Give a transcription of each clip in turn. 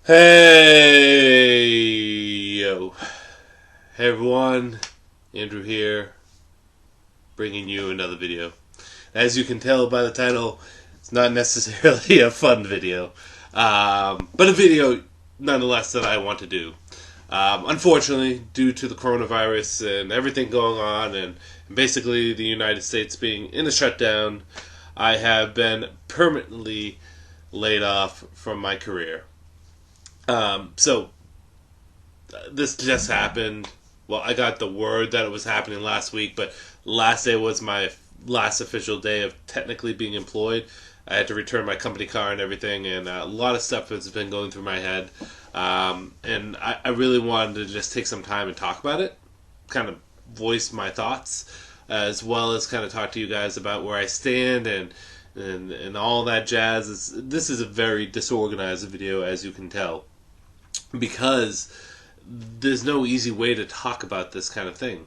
Hey, yo. Hey everyone, Andrew here, bringing you another video. As you can tell by the title, it's not necessarily a fun video, but a video nonetheless that I want to do. Unfortunately, due to the coronavirus and everything going on, and basically the United States being in a shutdown, I have been permanently laid off from my career. So this just happened. Well, I got the word that it was happening last week, but last day was my last official day of technically being employed. I had to return my company car and everything, and a lot of stuff has been going through my head. And I really wanted to just take some time and talk about it, kind of voice my thoughts, as well as kind of talk to you guys about where I stand and all that jazz. This is a very disorganized video, as you can tell, because there's no easy way to talk about this kind of thing.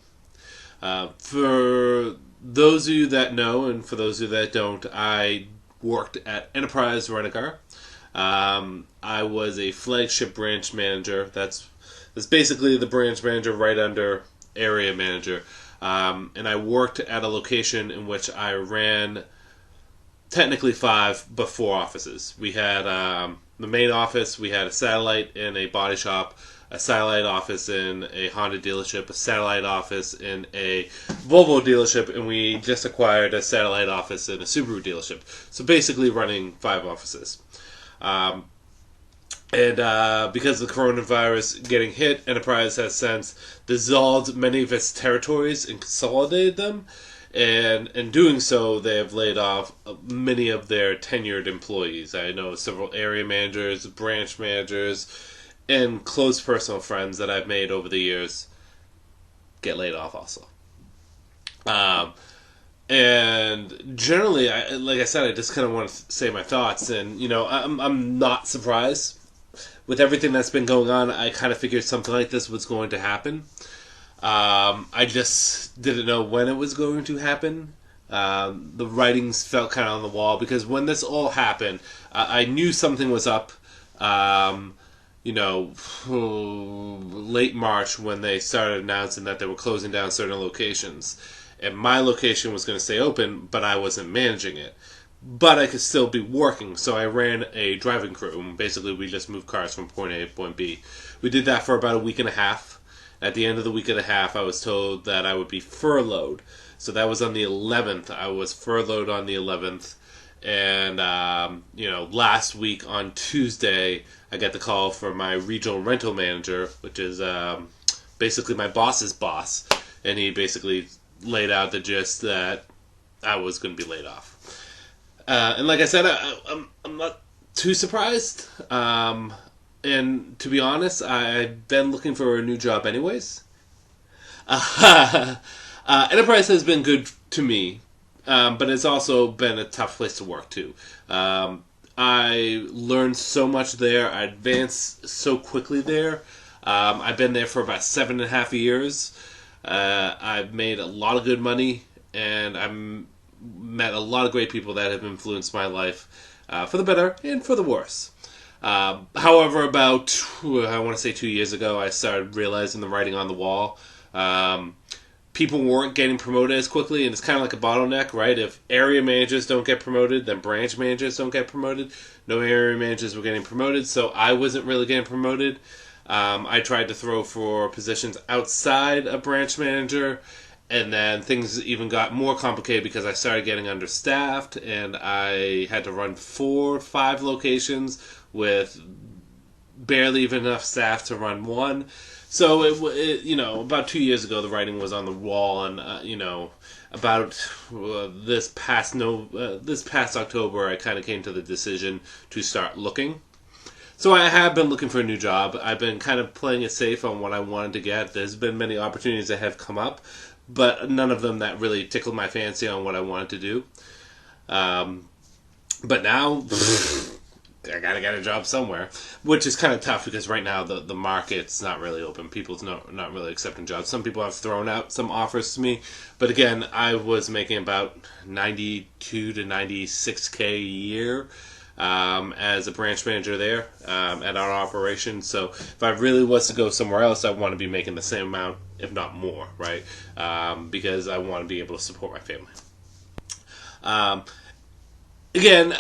For those of you that know, and for those of you that don't, I worked at Enterprise Rent-A-Car. I was a flagship branch manager. That's basically the branch manager right under area manager. And I worked at a location in which I ran technically 5 but 4 offices. We had the main office, we had a satellite in a body shop, a satellite office in a Honda dealership, a satellite office in a Volvo dealership, and we just acquired a satellite office in a Subaru dealership. So basically running 5 offices. And because of the coronavirus getting hit, Enterprise has since dissolved many of its territories and consolidated them. And in doing so, they have laid off many of their tenured employees. I know several area managers, branch managers, and close personal friends that I've made over the years get laid off also. And generally, like I said, I just kind of want to say my thoughts. And, I'm not surprised. With everything that's been going on, I kind of figured something like this was going to happen. I just didn't know when it was going to happen. The writings felt kind of on the wall, because when this all happened, I knew something was up. Late March, when they started announcing that they were closing down certain locations. And my location was going to stay open, but I wasn't managing it. But I could still be working, so I ran a driving crew. Basically, we just moved cars from point A to point B. We did that for about a week and a half. At the end of the week and a half, I was told that I would be furloughed. So that was on the 11th. I was furloughed on the 11th. And, last week on Tuesday, I got the call from my regional rental manager, which is basically my boss's boss. And he basically laid out the gist that I was going to be laid off. And like I said, I'm not too surprised. And to be honest, I've been looking for a new job anyways. Enterprise has been good to me, but it's also been a tough place to work too. I learned so much there. I advanced so quickly there. I've been there for about 7.5 years. I've made a lot of good money, and I've met a lot of great people that have influenced my life for the better and for the worse. However, about, I want to say 2 years ago, I started realizing the writing on the wall. People weren't getting promoted as quickly, and it's kind of like a bottleneck, right? If area managers don't get promoted, then branch managers don't get promoted. No area managers were getting promoted, so I wasn't really getting promoted. I tried to throw for positions outside a branch manager, and then things even got more complicated because I started getting understaffed, and I had to run 4 or 5 locations with barely even enough staff to run one. So about 2 years ago, the writing was on the wall, and about this past October, I kind of came to the decision to start looking. So I have been looking for a new job. I've been kind of playing it safe on what I wanted to get. There's been many opportunities that have come up, but none of them that really tickled my fancy on what I wanted to do. But now, I gotta get a job somewhere, which is kind of tough because right now the market's not really open. People's not really accepting jobs. Some people have thrown out some offers to me, but again, I was making about $92,000 to $96,000 a year. as a branch manager there at our operation. So if I really was to go somewhere else, I want to be making the same amount, if not more, right? Because I want to be able to support my family. Again,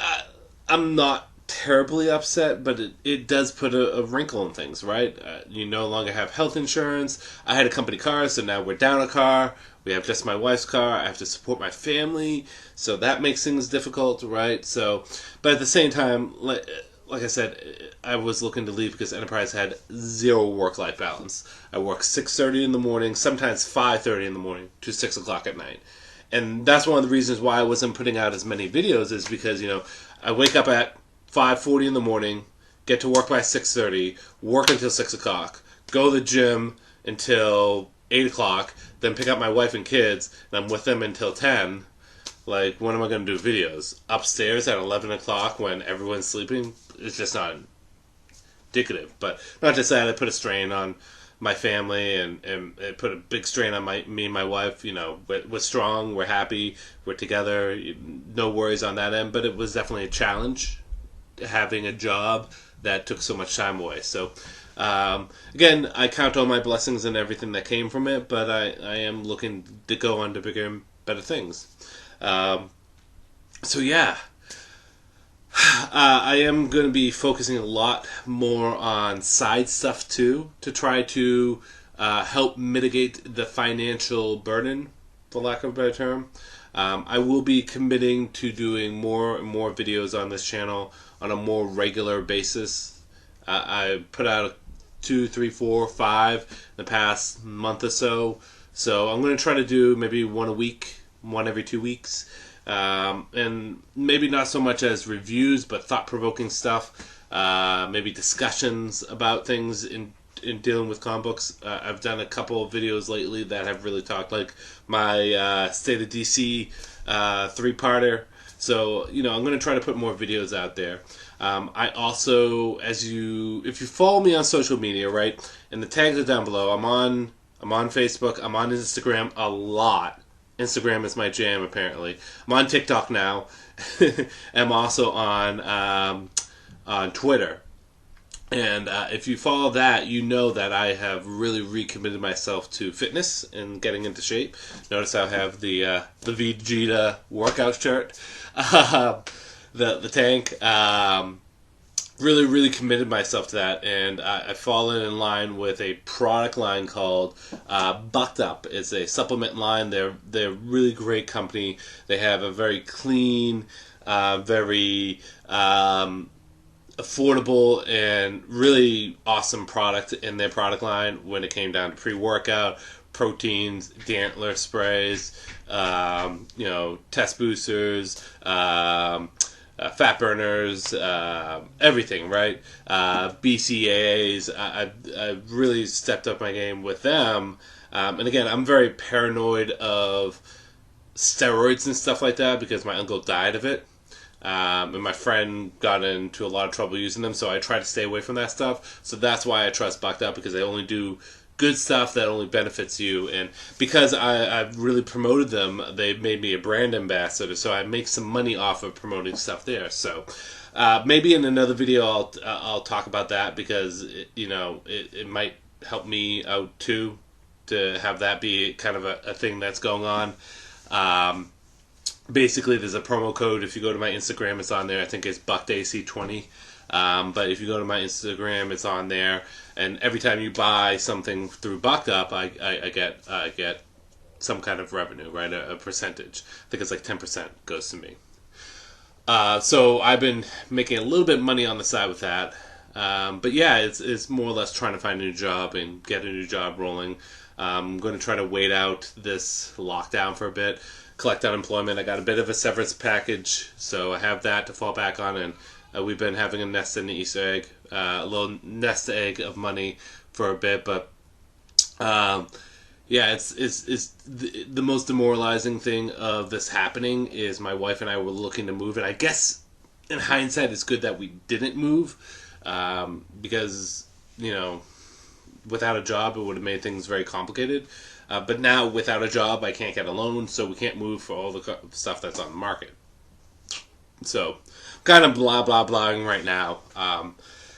I'm not terribly upset, but it does put a wrinkle in things, right? You no longer have health insurance. I had a company car, so now we're down a car. We have just my wife's car. I have to support my family, so that makes things difficult, right? So, but at the same time, like I said, I was looking to leave because Enterprise had zero work-life balance. I work 6:30 in the morning, sometimes 5:30 in the morning to 6 o'clock at night. And that's one of the reasons why I wasn't putting out as many videos, is because, I wake up at 5:40 in the morning, get to work by 6:30, work until 6 o'clock, go to the gym until 8 o'clock, then pick up my wife and kids, and I'm with them until 10. Like, when am I going to do videos? Upstairs at 11 o'clock when everyone's sleeping? It's just not indicative. But not just that, it put a strain on my family, and it put a big strain on me and my wife. We're strong, we're happy, we're together, no worries on that end, but it was definitely a challenge having a job that took so much time away. So again, I count all my blessings and everything that came from it, but I am looking to go on to bigger and better things. So yeah, I am going to be focusing a lot more on side stuff too, to try to help mitigate the financial burden, for lack of a better term. I will be committing to doing more and more videos on this channel on a more regular basis. I put out 2, 3, 4, 5 in the past month or so. So I'm going to try to do maybe one a week, one every 2 weeks. And maybe not so much as reviews, but thought-provoking stuff. Maybe discussions about things in dealing with comic books. I've done a couple of videos lately that have really talked, like my State of DC 3-parter. So, I'm going to try to put more videos out there. I also, if you follow me on social media, right, and the tags are down below, I'm on Facebook, I'm on Instagram a lot. Instagram is my jam, apparently. I'm on TikTok now. I'm also on Twitter. And if you follow that, you know that I have really recommitted myself to fitness and getting into shape. Notice I have the Vegeta workout shirt, the tank. Really, really committed myself to that, and I've fallen in line with a product line called Bucked Up. It's a supplement line. They're a really great company. They have a very clean, very affordable, and really awesome product in their product line when it came down to pre-workout, proteins, Dantler sprays, test boosters, fat burners, everything, right? BCAAs. I've really stepped up my game with them. And again, I'm very paranoid of steroids and stuff like that because my uncle died of it. And my friend got into a lot of trouble using them, so I try to stay away from that stuff. So that's why I trust Bucked Up, because they only do good stuff that only benefits you. And because I've really promoted them, they've made me a brand ambassador, so I make some money off of promoting stuff there. So maybe in another video I'll talk about that, because it might help me out too, to have that be kind of a thing that's going on. Basically, there's a promo code. If you go to my Instagram, it's on there. I think it's BuckedAC20. But if you go to my Instagram, it's on there. And every time you buy something through Bucked Up, I get some kind of revenue, right? A percentage. I think it's like 10% goes to me. So I've been making a little bit of money on the side with that. But yeah, it's more or less trying to find a new job and get a new job rolling. I'm going to try to wait out this lockdown for a bit, collect unemployment. I got a bit of a severance package, so I have that to fall back on, and we've been having a nest in the Easter egg, a little nest egg of money for a bit, but yeah, it's the most demoralizing thing of this happening is my wife and I were looking to move, and I guess in hindsight it's good that we didn't move, because without a job it would have made things very complicated. But now, without a job, I can't get a loan, so we can't move for all the stuff that's on the market. So, I'm kind of blah blah blahing right now.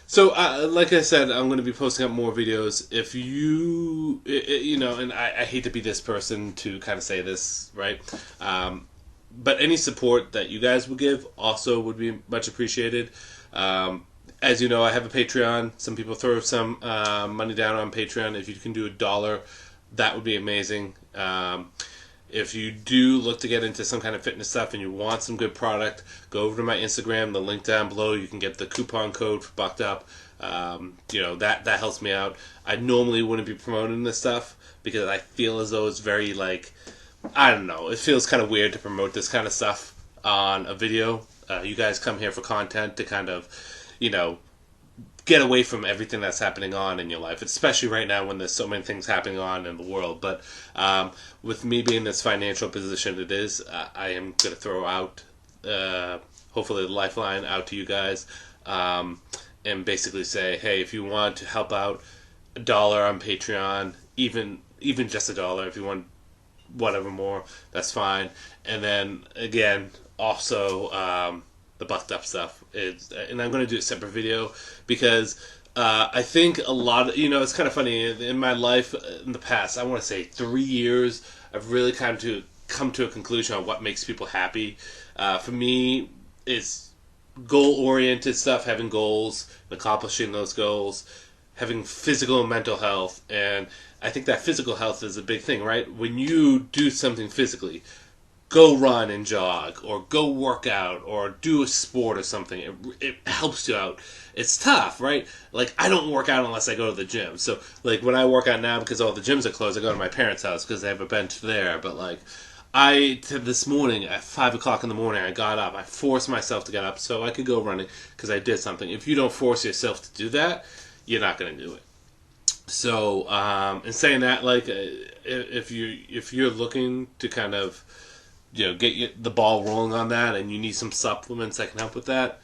So, like I said, I'm going to be posting up more videos. If you, and I hate to be this person to kind of say this, right? But any support that you guys would give also would be much appreciated. As you know, I have a Patreon. Some people throw some money down on Patreon. If you can do $1, that would be amazing. If you do look to get into some kind of fitness stuff and you want some good product, go over to my Instagram, the link down below. You can get the coupon code for Bucked Up. That helps me out. I normally wouldn't be promoting this stuff because I feel as though it's very, I don't know. It feels kind of weird to promote this kind of stuff on a video. You guys come here for content to kind of, get away from everything that's happening on in your life, especially right now when there's so many things happening on in the world. But with me being in this financial position it is, I am going to throw out, hopefully, the lifeline out to you guys, and basically say, hey, if you want to help out, $1 on Patreon, even just $1, if you want whatever more, that's fine. And then, again, also, the Bucked Up stuff is, and I'm going to do a separate video because I think a lot of, it's kind of funny, in my life in the past, I want to say 3 years, I've really come to a conclusion on what makes people happy. For me, it's goal-oriented stuff, having goals, accomplishing those goals, having physical and mental health, and I think that physical health is a big thing, right? When you do something physically, go run and jog, or go work out, or do a sport or something. It helps you out. It's tough, right? I don't work out unless I go to the gym. So, when I work out now, because all the gyms are closed, I go to my parents' house because they have a bench there. But, this morning at 5 o'clock in the morning, I got up. I forced myself to get up so I could go running because I did something. If you don't force yourself to do that, you're not going to do it. So, in saying that, if you're looking to kind of get the ball rolling on that, and you need some supplements that can help with that,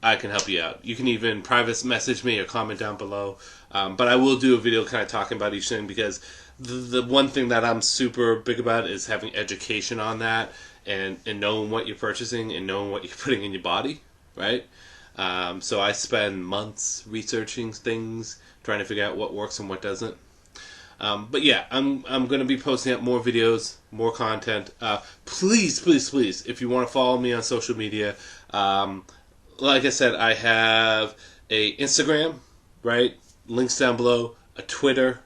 I can help you out. You can even private message me or comment down below. But I will do a video kind of talking about each thing, because the one thing that I'm super big about is having education on that, and knowing what you're purchasing and knowing what you're putting in your body, right? So I spend months researching things, trying to figure out what works and what doesn't. But yeah, I'm going to be posting up more videos, more content. Please, if you want to follow me on social media, like I said, I have a Instagram, right? Links down below. A Twitter,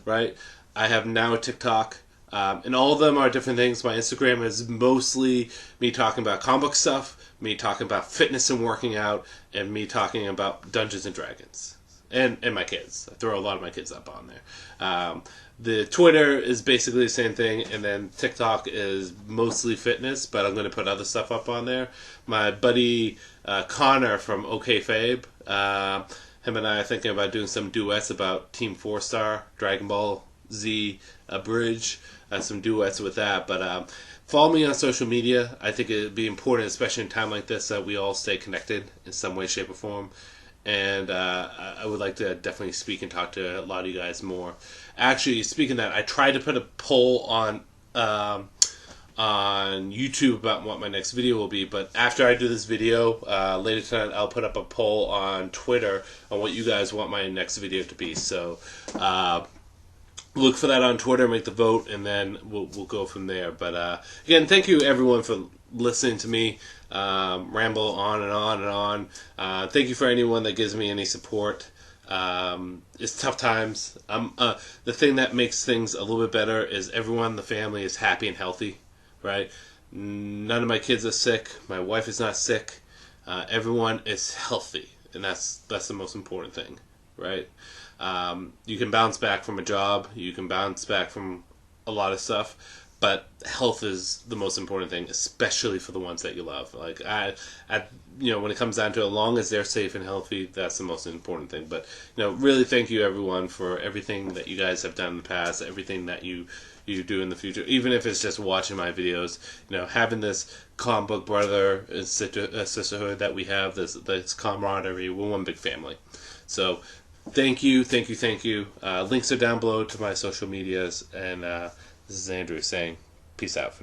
right? I have now a TikTok. And all of them are different things. My Instagram is mostly me talking about comic book stuff, me talking about fitness and working out, and me talking about Dungeons and Dragons. And my kids. I throw a lot of my kids up on there. The Twitter is basically the same thing, and then TikTok is mostly fitness, but I'm going to put other stuff up on there. My buddy Connor from OKayFabe, him and I are thinking about doing some duets about Team 4-Star, Dragon Ball Z Bridge, some duets with that. But follow me on social media. I think it would be important, especially in a time like this, that we all stay connected in some way, shape, or form. And I would like to definitely speak and talk to a lot of you guys more. Actually, speaking of that, I tried to put a poll on YouTube about what my next video will be, but after I do this video, later tonight, I'll put up a poll on Twitter on what you guys want my next video to be. So look for that on Twitter, make the vote, and then we'll go from there. But again, thank you everyone for listening to me ramble on and on and on. Thank you for anyone that gives me any support. It's tough times. The thing that makes things a little bit better is everyone in the family is happy and healthy, right? None of my kids are sick. My wife is not sick. Everyone is healthy, and that's the most important thing, right? You can bounce back from a job. You can bounce back from a lot of stuff. But health is the most important thing, especially for the ones that you love. When it comes down to it, as long as they're safe and healthy, that's the most important thing. But, really thank you, everyone, for everything that you guys have done in the past, everything that you do in the future, even if it's just watching my videos. Having this comic book brother and sisterhood that we have, this camaraderie, we're one big family. So, thank you. Links are down below to my social medias, and this is Andrew saying peace out for now.